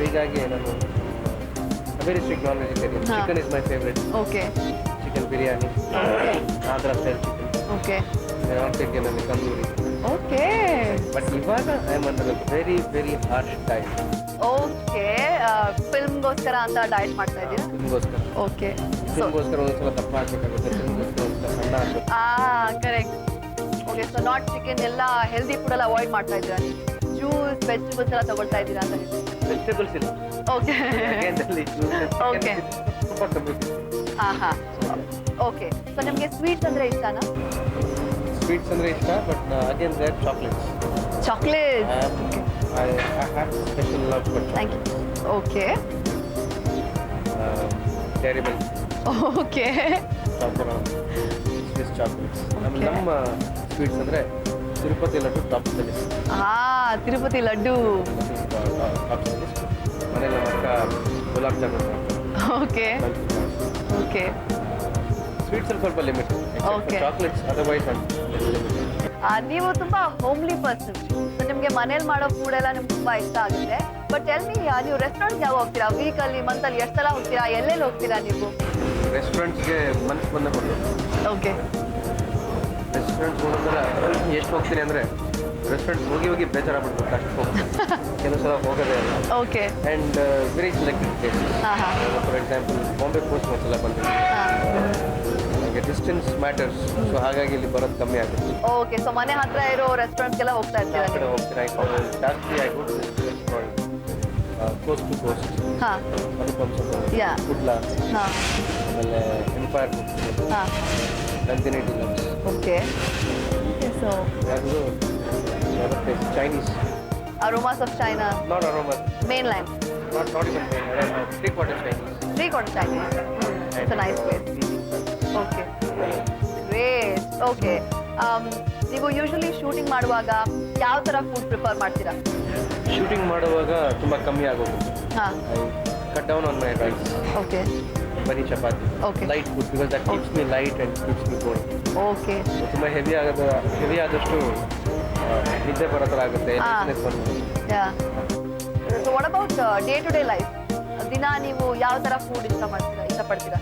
ಹೀಗಾಗಿ ನಾನು very strict non vegetarian. Chicken is my favourite. Okay chicken biryani, Andhra style chicken, okay north ಇಂಡಿಯನಲ್ಲಿ tandoori. Okay but ಇವಾಗ I am under very very harsh diet. Okay ಫಿಲ್ಮ್ಗೋಸ್ಕರ ಅಂತ diet ಮಾಡ್ತಾ ಇದ್ದೀರಾ? ಫಿಲ್ಮ್ಗೋಸ್ಕರ okay ಫಿಲ್ಮ್ಗೋಸ್ಕರ ಒಂದ್ಸಲ ದಪ್ಪ ಹಾಕ್ಬೇಕಾಗುತ್ತೆ, ಫಿಲ್ಮ್ಗೋಸ್ಕರ ಒಂದ್ಸಲ ಸಣ್ಣ ಹಾಕ್ಬೇಕು. Correct. Okay so not chicken ಎಲ್ಲ ಹೆಲ್ದಿ ಫುಡ್ ಎಲ್ಲ ಅವಾಯ್ಡ್ ಮಾಡ್ತಾ ಇದ್ದೀರಾ ನೀವು? ಜ್ಯೂಸ್ ವೆಜಿಟೇಬಲ್ಸ್ ಎಲ್ಲ ತಗೊಳ್ತಾ ಇದ್ದೀರಾ ಅಂತ ಹೇಳಿ? ವೆಜಿಟೇಬಲ್ಸ್ ಇಲ್ಲ. ಓಕೆ ಓಕೆ ತುಂಬ ಕಮ್ಮಿ. ಹಾಂ ಓಕೆ ಸೊ ನಿಮಗೆ ಸ್ವೀಟ್ಸ್ ಅಂದರೆ ಇಷ್ಟನಾ? ಸ್ವೀಟ್ಸ್ ಅಂದರೆ ಇಷ್ಟ, but again there chocolates. Chocolate I have special love for thank you. Okay Dairy Milk, okay Chocolate, Swiss chocolates. ನಮ್ಮ ಸ್ವೀಟ್ಸ್ ಅಂದರೆ ತಿರುಪತಿ ಲಡ್ಡು ಟಾಪ್ಸಲ್ಲಿ. ತಿರುಪತಿ ಲಡ್ಡು. ಟಾಪ್ಸಲ್ಲಿ ಮನೇಲಿ ನಮ್ಮ ಅಕ್ಕ ಗುಲಾಬ್ ಜಾಮೂನ್ ಓಕೆ ಓಕೆ ಸ್ವೀಟ್ಸಲ್ಲಿ ಸ್ವಲ್ಪ ಲಿಮಿಟ್. Okay. ಚಾಕ್ಲೇಟ್ಸ್ ಅದರ್ವೈಸ್ ನೀವು ತುಂಬಾ ಹೋಮ್ಲಿ ಪರ್ಸನ್. ಸೊ ನಿಮಗೆ ಮನೇಲಿ ಮಾಡೋ ಫುಡ್ ಎಲ್ಲ ನಿಮ್ಗೆ ತುಂಬಾ ಇಷ್ಟ ಆಗುತ್ತೆ. ಬಟ್ ಎಲ್ಲಿ ನೀವು ರೆಸ್ಟೋರೆಂಟ್ ಯಾವಾಗ ಹೋಗ್ತೀರಾ? ವೀಕಲ್ಲಿ ಮಂತಲ್ಲಿ ಎಷ್ಟು ಸಲ ಹೋಗ್ತೀರಾ? ಎಲ್ಲೆಲ್ಲಿ ಹೋಗ್ತೀರಾ ನೀವು? ರೆಸ್ಟೋರೆಂಟ್ಸ್ಗೆ ಮನ್ಸು ಬಂದ ಕೊಡೋದು. ಓಕೆ ರೆಸ್ಟೋರೆಂಟ್ ಹೋಗೋದ್ರ ಎಷ್ಟು ಹೋಗ್ತೀನಿ ಅಂದರೆ ರೆಸ್ಟೋರೆಂಟ್ ಹೋಗಿ ಹೋಗಿ ಬೇಜಾರಾಗ್ಬಿಡ್ಬೇಕು, ಅಷ್ಟು ಹೋಗ್ತೀನಿ. ಕೆಲವು ಸಲ ಹೋಗೋದೇ ಇಲ್ಲ. Okay and very selected places. For example Bombay coast ಒಂದ್ಸಲ ಬಂದಿದ್ದೀನಿ. ನನಗೆ ಡಿಸ್ಟೆನ್ಸ್ ಮ್ಯಾಟರ್ಸ್, ಸೊ ಹಾಗಾಗಿ ಇಲ್ಲಿ ಬರೋದು ಕಮ್ಮಿ ಆಗುತ್ತೆ. ಓಕೆ ಸೊ ಮನೆ ಹತ್ರ ಇರೋ ರೆಸ್ಟೋರೆಂಟ್ಗೆಲ್ಲ ಹೋಗ್ತಾ ಆ ಇರ್ತೀರಾ ಕಡೆ ನೀವು? ಹೋಗ್ತೀನಿ. ಜಾಸ್ತಿ I go to this called coast to coast. ಹಾಂ Yeah. ಕುಡ್ಲಾ, ಹಾಂ ಆಮೇಲೆ ಎಂಪೈರ್, ಹಾಂ ನಂದಿನಿ ಡಿಲಕ್ಸ್, ಓಕೆ ಸೊ ಯಾವುದು ಯಾವ್ದು place Chinese, Aromas of China, not aroma, Mainland, not even three quarter Chinese. 3 quarter Chinese. It's a nice place. Okay great. Okay ನೀವು usually shooting ಮಾಡುವಾಗ ಯಾವ ಥರ ಫುಡ್ ಪ್ರಿಫರ್ ಮಾಡ್ತೀರಾ? Shooting ಮಾಡುವಾಗ ತುಂಬ ಕಮ್ಮಿ ಆಗೋಗುತ್ತೆ. ಹಾಂ I cut down on my rice, okay ಬರೀ chapati, Okay. Light food, because that keeps me light and keeps me going. Okay ತುಂಬ ಹೆವಿ ಆದಷ್ಟು ನಿದ್ದೆ ಬರೋ ಥರ ಆಗುತ್ತೆ. Yeah so what about day to day life? ದಿನ ನೀವು ಯಾವ ಥರ ಫುಡ್ ಇಷ್ಟಪಡ್ತೀರಾ?